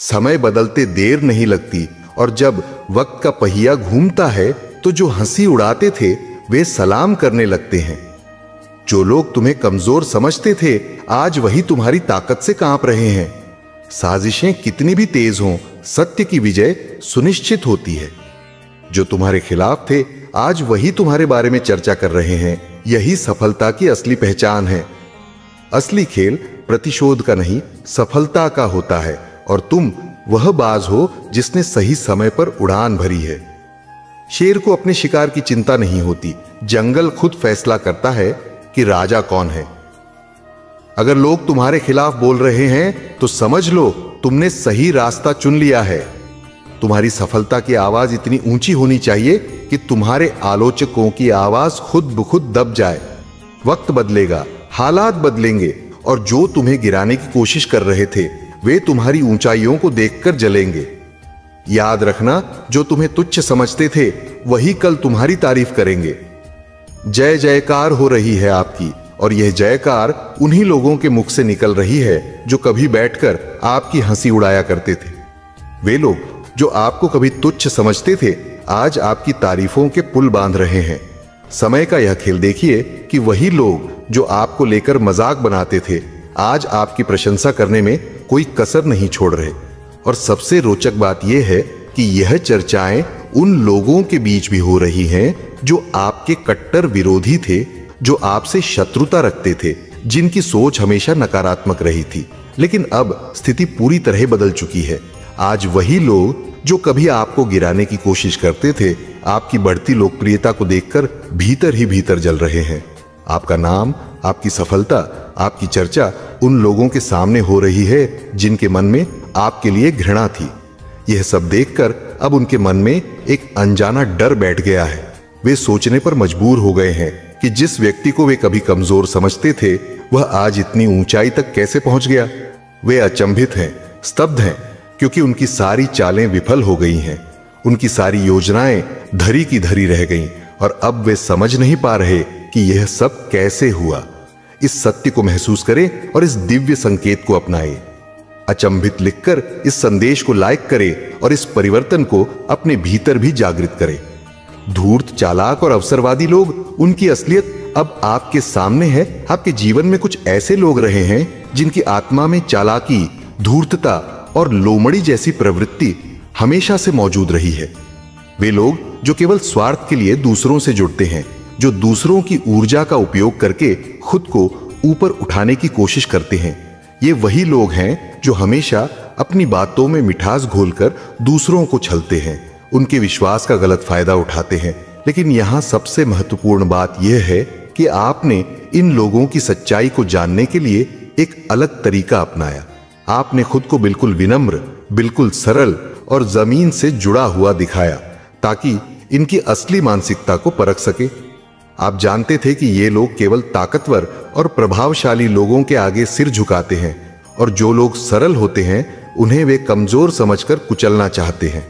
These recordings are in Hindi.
समय बदलते देर नहीं लगती, और जब वक्त का पहिया घूमता है तो जो हंसी उड़ाते थे वे सलाम करने लगते हैं। जो लोग तुम्हें कमजोर समझते थे आज वही तुम्हारी ताकत से कांप रहे हैं। साजिशें कितनी भी तेज हों, सत्य की विजय सुनिश्चित होती है। जो तुम्हारे खिलाफ थे आज वही तुम्हारे बारे में चर्चा कर रहे हैं। यही सफलता की असली पहचान है। असली खेल प्रतिशोध का नहीं, सफलता का होता है, और तुम वह बाज हो जिसने सही समय पर उड़ान भरी है। शेर को अपने शिकार की चिंता नहीं होती, जंगल खुद फैसला करता है कि राजा कौन है। अगर लोग तुम्हारे खिलाफ बोल रहे हैं तो समझ लो तुमने सही रास्ता चुन लिया है। तुम्हारी सफलता की आवाज इतनी ऊंची होनी चाहिए कि तुम्हारे आलोचकों की आवाज खुद ब खुद दब जाए। वक्त बदलेगा, हालात बदलेंगे, और जो तुम्हें गिराने की कोशिश कर रहे थे वे तुम्हारी ऊंचाइयों को देखकर जलेंगे। याद रखना, जो तुम्हें तुच्छ समझते थे वही कल तुम्हारी तारीफ करेंगे। जय जयकार हो रही है आपकी, और यह जयकार उन्हीं लोगों के मुख से निकल रही है जो कभी बैठकर आपकी हंसी उड़ाया करते थे। वे लोग जो आपको कभी तुच्छ समझते थे आज आपकी तारीफों के पुल बांध रहे हैं। समय का यह खेल देखिए कि वही लोग जो आपको लेकर मजाक बनाते थे आज आपकी प्रशंसा करने में कोई कसर नहीं छोड़ रहे। और सबसे रोचक बात यह है कि यह चर्चाएं उन लोगों के बीच भी हो रही हैं जो आपके कट्टर विरोधी थे, जो आपसे शत्रुता रखते थे, जिनकी सोच हमेशा नकारात्मक रही थी। लेकिन अब स्थिति पूरी तरह बदल चुकी है। आज वही लोग जो कभी आपको गिराने की कोशिश करते थे आपकी बढ़ती लोकप्रियता को देखकर भीतर ही भीतर जल रहे हैं। आपका नाम, आपकी सफलता, आपकी चर्चा उन लोगों के सामने हो रही है जिनके मन में आपके लिए घृणा थी। यह सब देखकर अब उनके मन में एक अनजाना डर बैठ गया है। वे सोचने पर मजबूर हो गए हैं कि जिस व्यक्ति को वे कभी कमजोर समझते थे वह आज इतनी ऊंचाई तक कैसे पहुंच गया। वे अचंभित हैं, स्तब्ध हैं, क्योंकि उनकी सारी चालें विफल हो गई हैं। उनकी सारी योजनाएं धरी की धरी रह गईं, और अब वे समझ नहीं पा रहे कि यह सब कैसे हुआ। इस सत्य को महसूस करें और इस दिव्य संकेत को अपनाएं। अचंभित लिखकर इस संदेश को लाइक करें और इस परिवर्तन को अपने भीतर भी जागृत करें। धूर्त, चालाक और अवसरवादी लोग, उनकी असलियत अब आपके सामने है। आपके जीवन में कुछ ऐसे लोग रहे हैं जिनकी आत्मा में चालाकी, धूर्तता और लोमड़ी जैसी प्रवृत्ति हमेशा से मौजूद रही है। वे लोग जो केवल स्वार्थ के लिए दूसरों से जुड़ते हैं, जो दूसरों की ऊर्जा का उपयोग करके खुद को ऊपर उठाने की कोशिश करते हैं। ये वही लोग हैं जो हमेशा अपनी बातों में मिठास घोलकर दूसरों को छलते हैं, उनके विश्वास का गलत फायदा उठाते हैं। लेकिन यहां सबसे महत्वपूर्ण बात यह है कि आपने इन लोगों की सच्चाई को जानने के लिए एक अलग तरीका अपनाया। आपने खुद को बिल्कुल विनम्र, बिल्कुल सरल और जमीन से जुड़ा हुआ दिखाया ताकि इनकी असली मानसिकता को परख सके। आप जानते थे कि ये लोग केवल ताकतवर और प्रभावशाली लोगों के आगे सिर झुकाते हैं, और जो लोग सरल होते हैं उन्हें वे कमजोर समझकर कुचलना चाहते हैं।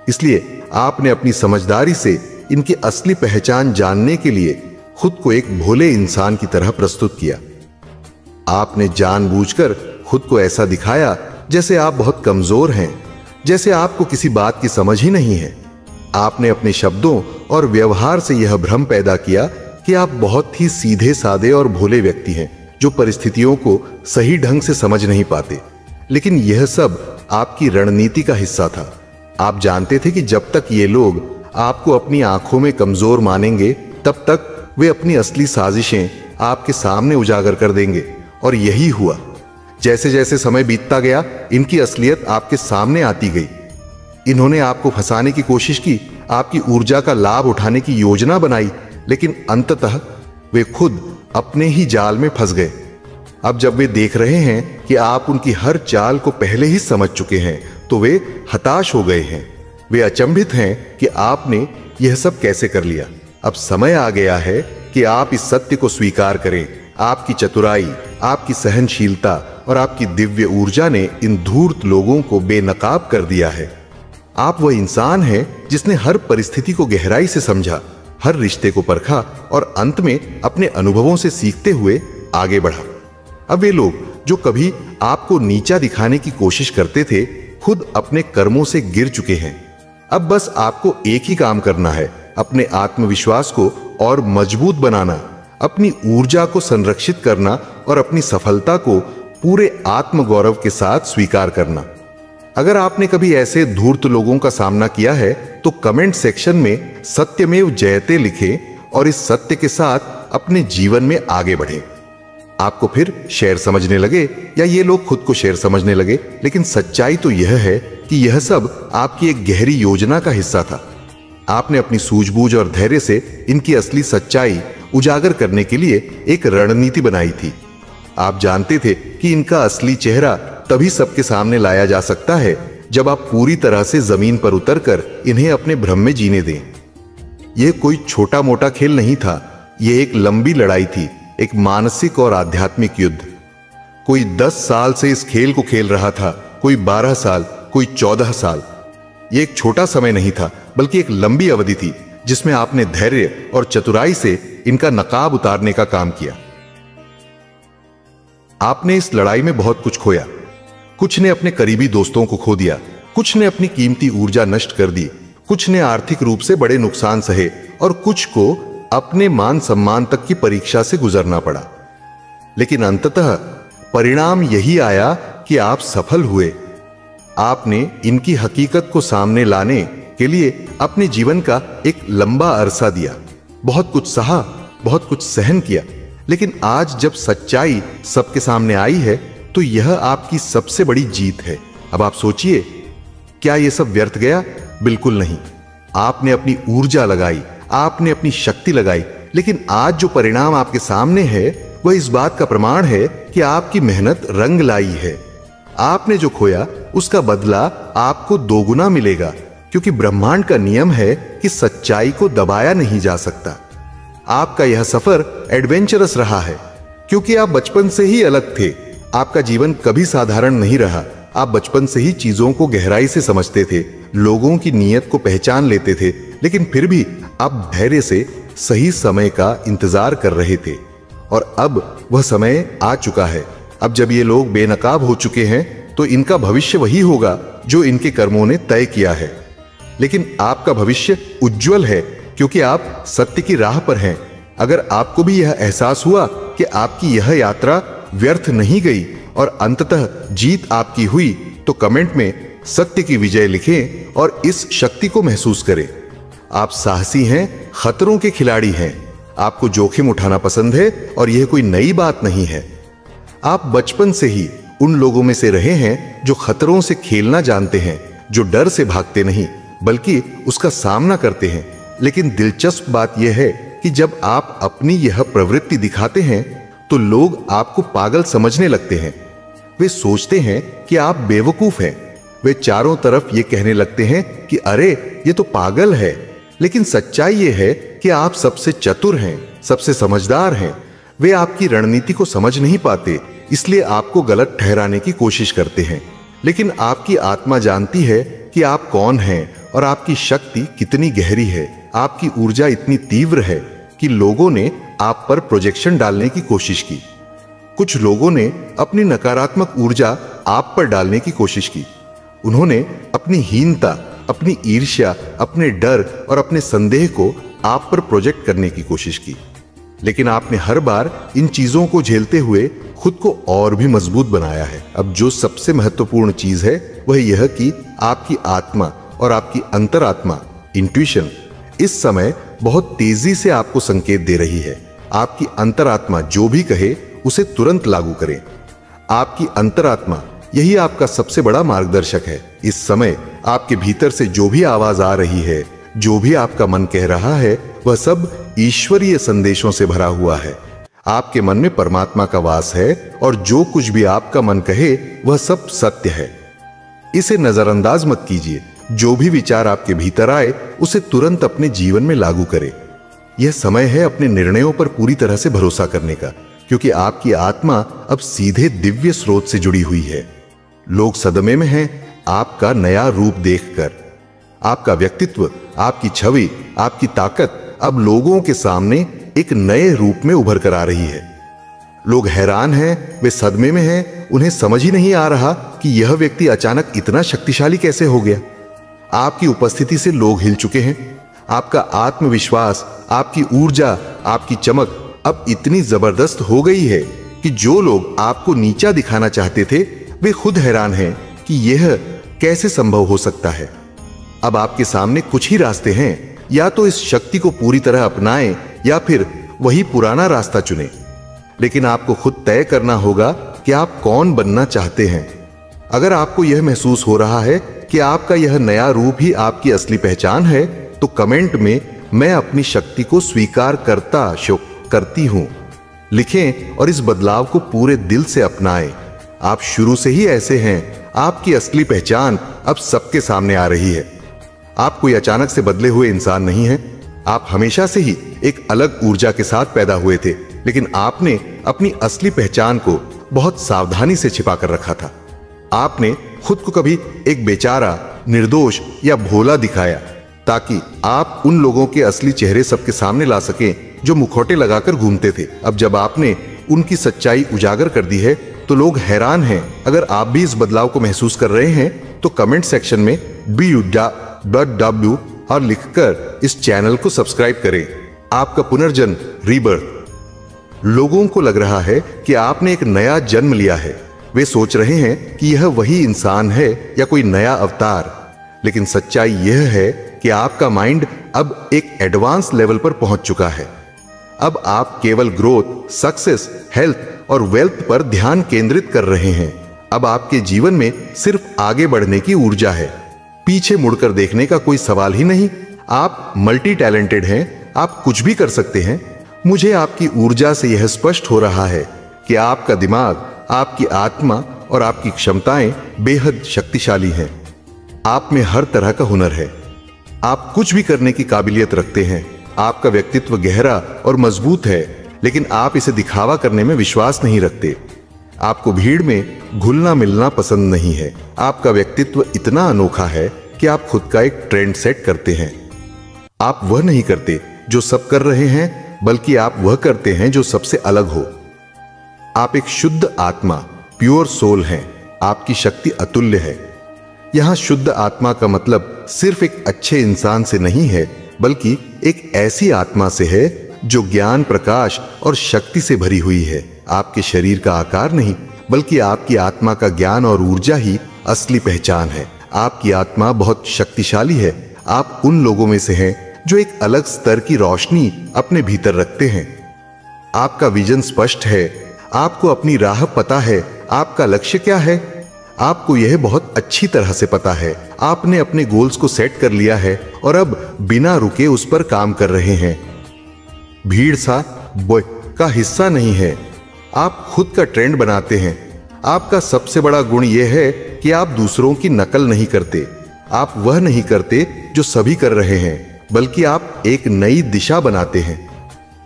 इसलिए आपने अपनी समझदारी से इनकी असली पहचान जानने के लिए खुद को एक भोले इंसान की तरह प्रस्तुत किया। आपने जानबूझकर खुद को ऐसा दिखाया जैसे आप बहुत कमजोर हैं, जैसे आपको किसी बात की समझ ही नहीं है। आपने अपने शब्दों और व्यवहार से यह भ्रम पैदा किया कि आप बहुत ही सीधे साधे और भोले व्यक्ति हैं जो परिस्थितियों को सही ढंग से समझ नहीं पाते। लेकिन यह सब आपकी रणनीति का हिस्सा था। आप जानते थे कि जब तक ये लोग आपको अपनी आंखों में कमजोर मानेंगे तब तक वे अपनी असली साजिशें आपके सामने उजागर कर देंगे। और यही हुआ। जैसे जैसे समय बीतता गया इनकी असलियत आपके सामने आती गई। इन्होंने आपको फंसाने की कोशिश की, आपकी ऊर्जा का लाभ उठाने की योजना बनाई, लेकिन अंततः वे खुद अपने ही जाल में फंस गए। अब जब वे देख रहे हैं कि आप उनकी हर चाल को पहले ही समझ चुके हैं तो वे हताश हो गए हैं। वे अचंभित हैं कि आपने यह सब कैसे कर लिया। अब समय आ गया है कि आप इस सत्य को स्वीकार करें। आपकी चतुराई, आपकी सहनशीलता और आपकी दिव्य ऊर्जा ने इन धूर्त लोगों को बेनकाब कर दिया है। आप वह इंसान हैं जिसने हर परिस्थिति को गहराई से समझा, हर रिश्ते को परखा और अंत में अपने अनुभवों से सीखते हुए आगे बढ़ा। अब वे लोग जो कभी आपको नीचा दिखाने की कोशिश करते थे खुद अपने कर्मों से गिर चुके हैं। अब बस आपको एक ही काम करना है, अपने आत्मविश्वास को और मजबूत बनाना, अपनी ऊर्जा को संरक्षित करना और अपनी सफलता को पूरे आत्मगौरव के साथ स्वीकार करना। अगर आपने कभी ऐसे धूर्त लोगों का सामना किया है तो कमेंट सेक्शन में सत्यमेव जयते लिखें और इस सत्य के साथ अपने जीवन में आगे बढ़ें। आपको फिर शेर समझने लगे या ये लोग खुद को शेर समझने लगे, लेकिन सच्चाई तो यह है कि यह सब आपकी एक गहरी योजना का हिस्सा था। आपने अपनी सूझबूझ और धैर्य से इनकी असली सच्चाई उजागर करने के लिए एक रणनीति बनाई थी। आप जानते थे कि इनका असली चेहरा तभी सबके सामने लाया जा सकता है जब आप पूरी तरह से जमीन पर उतरकर इन्हें अपने भ्रम में जीने दें। यह कोई छोटा मोटा खेल नहीं था, यह एक लंबी लड़ाई थी, एक मानसिक और आध्यात्मिक युद्ध। कोई 10 साल से इस खेल को खेल रहा था, कोई 12 साल, कोई 14 साल। यह एक छोटा समय नहीं था, बल्कि एक लंबी अवधि थी जिसमें आपने धैर्य और चतुराई से इनका नकाब उतारने का काम किया। आपने इस लड़ाई में बहुत कुछ खोया। कुछ ने अपने करीबी दोस्तों को खो दिया, कुछ ने अपनी कीमती ऊर्जा नष्ट कर दी, कुछ ने आर्थिक रूप से बड़े नुकसान सहे और कुछ को अपने मान सम्मान तक की परीक्षा से गुजरना पड़ा। लेकिन अंततः परिणाम यही आया कि आप सफल हुए। आपने इनकी हकीकत को सामने लाने के लिए अपने जीवन का एक लंबा अरसा दिया, बहुत कुछ सहा, बहुत कुछ सहन किया। लेकिन आज जब सच्चाई सबके सामने आई है तो यह आपकी सबसे बड़ी जीत है। अब आप सोचिए, क्या यह सब व्यर्थ गया? बिल्कुल नहीं। आपने अपनी ऊर्जा लगाई, आपने अपनी शक्ति लगाई, लेकिन आज जो परिणाम आपके सामने है वह इस बात का प्रमाण है कि आपकी मेहनत रंग लाई है। आपने जो खोया उसका बदला आपको दोगुना मिलेगा, क्योंकि ब्रह्मांड का नियम है कि सच्चाई को दबाया नहीं जा सकता। आपका यह सफर एडवेंचरस रहा है क्योंकि आप बचपन से ही अलग थे। आपका जीवन कभी साधारण नहीं रहा। आप बचपन से ही चीजों को गहराई से समझते थे, लोगों की नीयत को पहचान लेते थे, लेकिन फिर भी आप धैर्य से सही समय का इंतजार कर रहे थे। और अब वह समय आ चुका है। अब जब ये लोग बेनकाब हो चुके हैं तो इनका भविष्य वही होगा जो इनके कर्मों ने तय किया है। लेकिन आपका भविष्य उज्जवल है क्योंकि आप सत्य की राह पर हैं। अगर आपको भी यह एहसास हुआ कि आपकी यह यात्रा व्यर्थ नहीं गई और अंततः जीत आपकी हुई, तो कमेंट में सत्य की विजय लिखें और इस शक्ति को महसूस करें। आप साहसी हैं, खतरों के खिलाड़ी हैं। आपको जोखिम उठाना पसंद है और यह कोई नई बात नहीं है। आप बचपन से ही उन लोगों में से रहे हैं जो खतरों से खेलना जानते हैं, जो डर से भागते नहीं बल्कि उसका सामना करते हैं। लेकिन दिलचस्प बात यह है कि जब आप अपनी यह प्रवृत्ति दिखाते हैं तो लोग आपको पागल समझने लगते हैं। वे सोचते हैं कि आप बेवकूफ हैं। वे चारों तरफ ये कहने लगते हैं कि अरे ये तो पागल है। लेकिन सच्चाई ये है कि आप सबसे चतुर हैं, सबसे समझदार हैं। वे आपकी रणनीति को समझ नहीं पाते, इसलिए आपको गलत ठहराने की कोशिश करते हैं। लेकिन आपकी आत्मा जानती है कि आप कौन हैं और आपकी शक्ति कितनी गहरी है। आपकी ऊर्जा इतनी तीव्र है कि लोगों ने आप पर प्रोजेक्शन डालने की कोशिश की। कुछ लोगों ने अपनी नकारात्मक ऊर्जा आप पर डालने की कोशिश की। उन्होंने अपनी हीनता, अपनी ईर्ष्या, अपने डर और अपने संदेह को आप पर प्रोजेक्ट करने की कोशिश की। लेकिन आपने हर बार इन चीजों को झेलते हुए खुद को और भी मजबूत बनाया है। अब जो सबसे महत्वपूर्ण चीज है वह यह कि आपकी आत्मा और आपकी अंतरात्मा, इंट्यूशन, इस समय बहुत तेजी से आपको संकेत दे रही है। आपकी अंतरात्मा जो भी कहे उसे तुरंत लागू करें। आपकी अंतरात्मा यही आपका सबसे बड़ा मार्गदर्शक है। इस समय आपके भीतर से जो भी आवाज आ रही है, जो भी आपका मन कह रहा है, वह सब ईश्वरीय संदेशों से भरा हुआ है। आपके मन में परमात्मा का वास है और जो कुछ भी आपका मन कहे वह सब सत्य है। इसे नजरअंदाज मत कीजिए। जो भी विचार आपके भीतर आए उसे तुरंत अपने जीवन में लागू करें। यह समय है अपने निर्णयों पर पूरी तरह से भरोसा करने का, क्योंकि आपकी आत्मा अब सीधे दिव्य स्रोत से जुड़ी हुई है। लोग सदमे में हैं आपका नया रूप देखकर। आपका व्यक्तित्व, आपकी छवि, आपकी ताकत अब लोगों के सामने एक नए रूप में उभर कर आ रही है। लोग हैरान हैं, वे सदमे में हैं उन्हें समझ ही नहीं आ रहा कि यह व्यक्ति अचानक इतना शक्तिशाली कैसे हो गया। आपकी उपस्थिति से लोग हिल चुके हैं। आपका आत्मविश्वास, आपकी ऊर्जा, आपकी चमक अब इतनी जबरदस्त हो गई है कि जो लोग आपको नीचा दिखाना चाहते थे वे खुद हैरान हैं कि यह कैसे संभव हो सकता है। अब आपके सामने कुछ ही रास्ते हैं, या तो इस शक्ति को पूरी तरह अपनाएं या फिर वही पुराना रास्ता चुनें। लेकिन आपको खुद तय करना होगा कि आप कौन बनना चाहते हैं। अगर आपको यह महसूस हो रहा है कि आपका यह नया रूप ही आपकी असली पहचान है, तो कमेंट में मैं अपनी शक्ति को स्वीकार करती हूं लिखें और इस बदलाव को पूरे दिल से अपनाएं। आप शुरू से ही ऐसे हैं। आपकी असली पहचान अब सबके सामने आ रही है। आप कोई अचानक से बदले हुए इंसान नहीं हैं। आप हमेशा से ही एक अलग ऊर्जा के साथ पैदा हुए थे, लेकिन आपने अपनी असली पहचान को बहुत सावधानी से छिपा कर रखा था। आपने खुद को कभी एक बेचारा, निर्दोष या भोला दिखाया ताकि आप उन लोगों के असली चेहरे सबके सामने ला सकें जो मुखौटे लगाकर घूमते थे। अब जब आपने उनकी सच्चाई उजागर कर दी है तो लोग हैरान हैं। अगर आप भी इस बदलाव को महसूस कर रहे हैं तो कमेंट सेक्शन में BU और लिखकर इस चैनल को सब्सक्राइब करें। आपका पुनर्जन्म, रीबर्थ। लोगों को लग रहा है कि आपने एक नया जन्म लिया है। वे सोच रहे हैं कि यह वही इंसान है या कोई नया अवतार, लेकिन सच्चाई यह है कि आपका माइंड अब एक एडवांस लेवल पर पहुंच चुका है। अब आप केवल ग्रोथ, सक्सेस, हेल्थ और वेल्थ पर ध्यान केंद्रित कर रहे हैं। अब आपके जीवन में सिर्फ आगे बढ़ने की ऊर्जा है, पीछे मुड़कर देखने का कोई सवाल ही नहीं। आप मल्टी टैलेंटेड हैं, आप कुछ भी कर सकते हैं। मुझे आपकी ऊर्जा से यह स्पष्ट हो रहा है कि आपका दिमाग, आपकी आत्मा और आपकी क्षमताएं बेहद शक्तिशाली हैं। आप में हर तरह का हुनर है। आप कुछ भी करने की काबिलियत रखते हैं। आपका व्यक्तित्व गहरा और मजबूत है, लेकिन आप इसे दिखावा करने में विश्वास नहीं रखते। आपको भीड़ में घुलना मिलना पसंद नहीं है। आपका व्यक्तित्व इतना अनोखा है कि आप खुद का एक ट्रेंड सेट करते हैं। आप वह नहीं करते जो सब कर रहे हैं, बल्कि आप वह करते हैं जो सबसे अलग हो। आप एक शुद्ध आत्मा, प्योर सोल हैं। आपकी शक्ति अतुल्य है। यहां शुद्ध आत्मा का मतलब सिर्फ एक अच्छे इंसान से नहीं है, बल्कि एक ऐसी आत्मा से है जो ज्ञान, प्रकाश और शक्ति से भरी हुई है। आपके शरीर का आकार नहीं, बल्कि आपकी आत्मा का ज्ञान और ऊर्जा ही असली पहचान है। आपकी आत्मा बहुत शक्तिशाली है। आप उन लोगों में से हैं जो एक अलग स्तर की रोशनी अपने भीतर रखते हैं। आपका विजन स्पष्ट है। आपको अपनी राह पता है। आपका लक्ष्य क्या है, आपको यह बहुत अच्छी तरह से पता है। आपने अपने गोल्स को सेट कर लिया है और अब बिना रुके उस पर काम कर रहे हैं। भीड़ सा का हिस्सा नहीं है। आप खुद का ट्रेंड बनाते हैं। आपका सबसे बड़ा गुण यह है कि आप दूसरों की नकल नहीं करते। आप वह नहीं करते जो सभी कर रहे हैं, बल्कि आप एक नई दिशा बनाते हैं।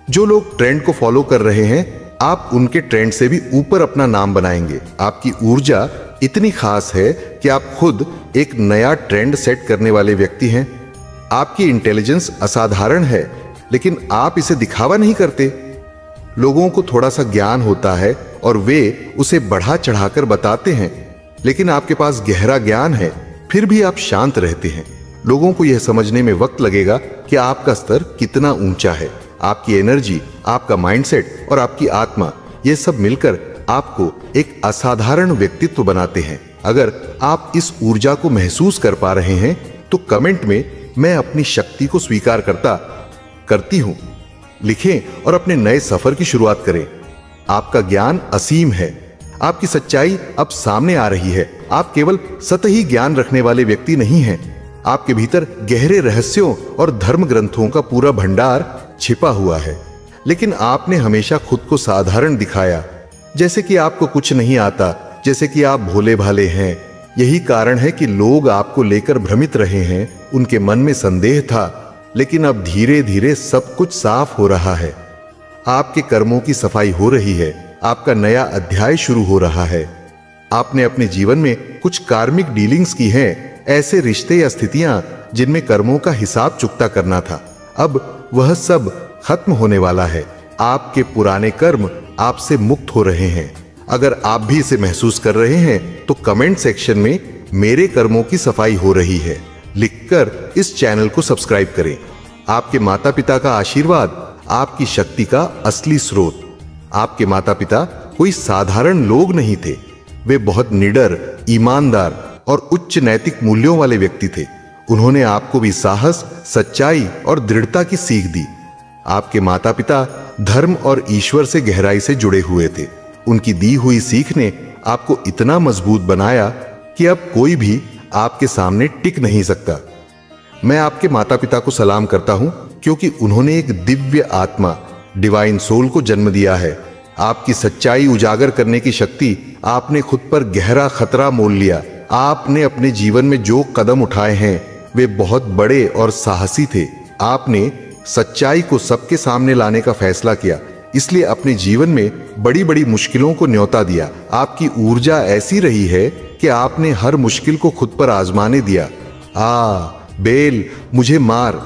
जो लोग ट्रेंड को फॉलो कर रहे हैं, आप उनके ट्रेंड से भी ऊपर अपना नाम बनाएंगे। आपकी ऊर्जा इतनी खास है कि आप खुद एक नया ट्रेंड सेट करने वाले व्यक्ति हैं। आपकी इंटेलिजेंस असाधारण है, लेकिन आप इसे दिखावा नहीं करते। लोगों को थोड़ा सा ज्ञान होता है और वे उसे बढ़ा चढ़ाकर बताते हैं, लेकिन आपके पास गहरा ज्ञान है, फिर भी आप शांत रहते हैं। लोगों को यह समझने में वक्त लगेगा कि आपका स्तर कितना ऊंचा है। आपकी एनर्जी, आपका माइंडसेट और आपकी आत्मा, ये सब मिलकर आपको एक असाधारण व्यक्तित्व बनाते हैं। अगर आप इस ऊर्जा को महसूस कर पा रहे हैं तो कमेंट में मैं अपनी शक्ति को स्वीकार करती हूं लिखें और अपने नए सफर की शुरुआत करें। आपका ज्ञान असीम है। आपकी सच्चाई अब सामने आ रही है। आप केवल सतही ज्ञान रखने वाले व्यक्ति नहीं हैं। आपके भीतर गहरे रहस्यों और धर्म ग्रंथों का पूरा भंडार छिपा हुआ है, लेकिन आपने हमेशा खुद को साधारण दिखाया, जैसे कि आपको कुछ नहीं आता, जैसे कि आप भोले भाले हैं। यही कारण है कि लोग आपको लेकर भ्रमित रहे हैं। उनके मन में संदेह था, लेकिन अब धीरे धीरे सब कुछ साफ हो रहा है। आपके कर्मों की सफाई हो रही है। आपका नया अध्याय शुरू हो रहा है। आपने अपने जीवन में कुछ कार्मिक डीलिंग्स की हैं, ऐसे रिश्ते या स्थितियां जिनमें कर्मों का हिसाब चुकता करना था। अब वह सब खत्म होने वाला है। आपके पुराने कर्म आपसे मुक्त हो रहे हैं। अगर आप भी इसे महसूस कर रहे हैं तो कमेंट सेक्शन में मेरे कर्मों की सफाई हो रही है लिखकर इस चैनल को सब्सक्राइब करें। आपके माता पिता का आशीर्वाद आपकी शक्ति का असली स्रोत। आपके माता पिता कोई साधारण लोग नहीं थे, वे बहुत निडर, ईमानदार और उच्च नैतिक मूल्यों वाले व्यक्ति थे। उन्होंने आपको भी साहस, सच्चाई और दृढ़ता की सीख दी। आपके माता पिता धर्म और ईश्वर से गहराई से जुड़े हुए थे। उनकी दी हुई सीख ने आपको इतना मजबूत बनाया कि अब कोई भी आपके सामने टिक नहीं सकता। मैं आपके माता पिता को सलाम करता हूं क्योंकि उन्होंने एक दिव्य आत्मा, डिवाइन सोल को जन्म दिया है। आपकी सच्चाई उजागर करने की शक्ति आपने खुद पर गहरा खतरा मोल लिया। आपने अपने जीवन में जो कदम उठाए हैं वे बहुत बड़े और साहसी थे। आपने सच्चाई को सबके सामने लाने का फैसला किया, इसलिए अपने जीवन में बड़ी बड़ी मुश्किलों को न्योता दिया। आपकी ऊर्जा ऐसी रही है कि आपने हर मुश्किल को खुद पर आजमाने दिया। बैल मुझे मार।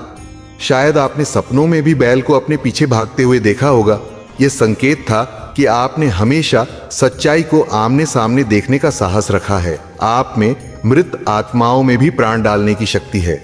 शायद आपने सपनों में भी बैल को अपने पीछे भागते हुए देखा होगा। यह संकेत था कि आपने हमेशा सच्चाई को आमने सामने देखने का साहस रखा है। आप में मृत आत्माओं में भी प्राण डालने की शक्ति है।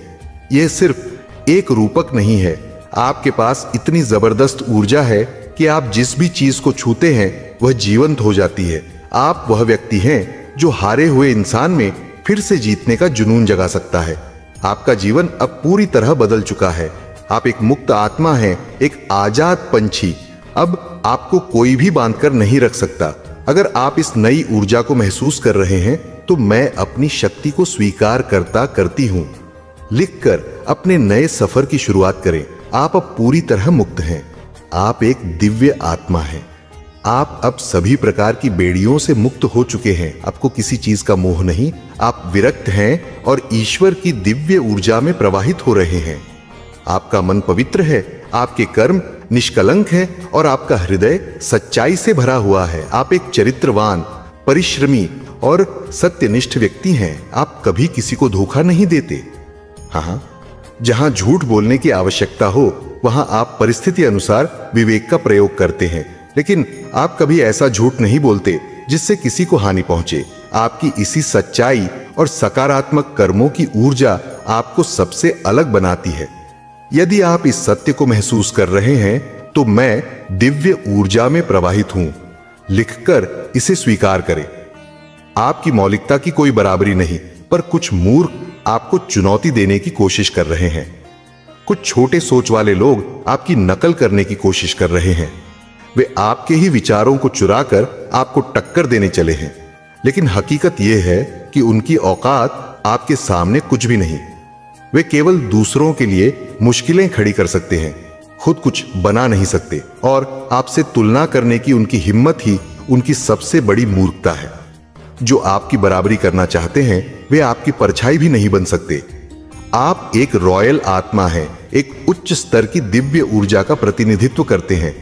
यह सिर्फ एक रूपक नहीं है, आपके पास इतनी जबरदस्त ऊर्जा है कि आप जिस भी चीज को छूते हैं वह जीवंत हो जाती है। आप वह व्यक्ति हैं जो हारे हुए इंसान में फिर से जीतने का जुनून जगा सकता है। आपका जीवन अब पूरी तरह बदल चुका है। आप एक मुक्त आत्मा हैं, एक आजाद पंछी। अब आपको कोई भी बांधकर नहीं रख सकता। अगर आप इस नई ऊर्जा को महसूस कर रहे हैं तो मैं अपनी शक्ति को स्वीकार करती हूं लिखकर अपने नए सफर की शुरुआत करें। आप अब पूरी तरह मुक्त हैं। आप एक दिव्य आत्मा हैं। आप अब सभी प्रकार की बेड़ियों से मुक्त हो चुके हैं। आपको किसी चीज का मोह नहीं। आप विरक्त हैं और ईश्वर की दिव्य ऊर्जा में प्रवाहित हो रहे हैं। आपका मन पवित्र है, आपके कर्म निष्कलंक है और आपका हृदय सच्चाई से भरा हुआ है। आप एक चरित्रवान, परिश्रमी और सत्यनिष्ठ व्यक्ति हैं। आप कभी किसी को धोखा नहीं देते। हाँ, जहां झूठ बोलने की आवश्यकता हो वहां आप परिस्थिति अनुसार विवेक का प्रयोग करते हैं, लेकिन आप कभी ऐसा झूठ नहीं बोलते जिससे किसी को हानि पहुंचे। आपकी इसी सच्चाई और सकारात्मक कर्मों की ऊर्जा आपको सबसे अलग बनाती है। यदि आप इस सत्य को महसूस कर रहे हैं तो मैं दिव्य ऊर्जा में प्रवाहित हूं लिखकर इसे स्वीकार करें। आपकी मौलिकता की कोई बराबरी नहीं, पर कुछ मूर्ख आपको चुनौती देने की कोशिश कर रहे हैं। कुछ छोटे सोच वाले लोग आपकी नकल करने की कोशिश कर रहे हैं। वे आपके ही विचारों को चुराकर आपको टक्कर देने चले हैं, लेकिन हकीकत यह है कि उनकी औकात आपके सामने कुछ भी नहीं। वे केवल दूसरों के लिए मुश्किलें खड़ी कर सकते हैं, खुद कुछ बना नहीं सकते, और आपसे तुलना करने की उनकी हिम्मत ही उनकी सबसे बड़ी मूर्खता है। जो आपकी बराबरी करना चाहते हैं वे आपकी परछाई भी नहीं बन सकते। आप एक रॉयल आत्मा हैं, एक उच्च स्तर की दिव्य ऊर्जा का प्रतिनिधित्व करते हैं।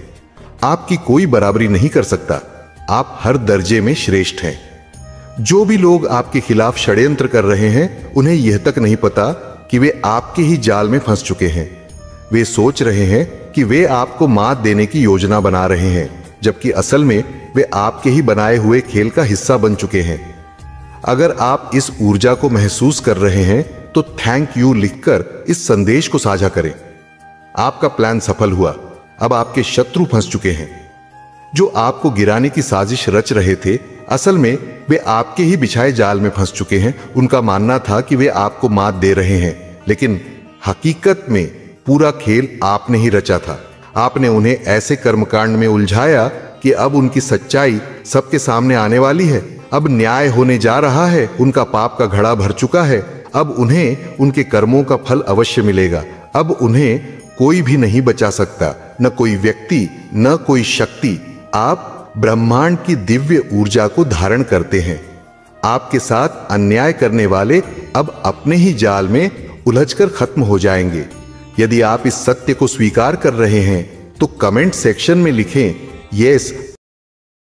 आपकी कोई बराबरी नहीं कर सकता। आप हर दर्जे में श्रेष्ठ हैं। जो भी लोग आपके खिलाफ षड्यंत्र कर रहे हैं उन्हें यह तक नहीं पता कि वे आपके ही जाल में फंस चुके हैं। वे सोच रहे हैं कि वे आपको मात देने की योजना बना रहे हैं, जबकि असल में वे आपके ही बनाए हुए खेल का हिस्सा बन चुके हैं। अगर आप इस ऊर्जा को महसूस कर रहे हैं तो थैंक यू लिखकर इस संदेश को साझा करें। आपका प्लान सफल हुआ। अब आपके शत्रु फंस चुके हैं। जो आपको गिराने की साजिश रच रहे थे, असल में वे आपके ही बिछाए जाल में फंस चुके हैं। उनका मानना था कि वे आपको मात दे रहे हैं, लेकिन हकीकत में पूरा खेल आपने ही रचा था। आपने उन्हें ऐसे कर्मकांड में उलझाया कि अब उनकी सच्चाई सबके सामने आने वाली है। अब न्याय होने जा रहा है। उनका पाप का घड़ा भर चुका है। अब उन्हें उनके कर्मों का फल अवश्य मिलेगा। अब उन्हें कोई भी नहीं बचा सकता, न कोई व्यक्ति, न कोई शक्ति। आप ब्रह्मांड की दिव्य ऊर्जा को धारण करते हैं। आपके साथ अन्याय करने वाले अब अपने ही जाल में उलझकर खत्म हो जाएंगे। यदि आप इस सत्य को स्वीकार कर रहे हैं तो कमेंट सेक्शन में लिखें, यस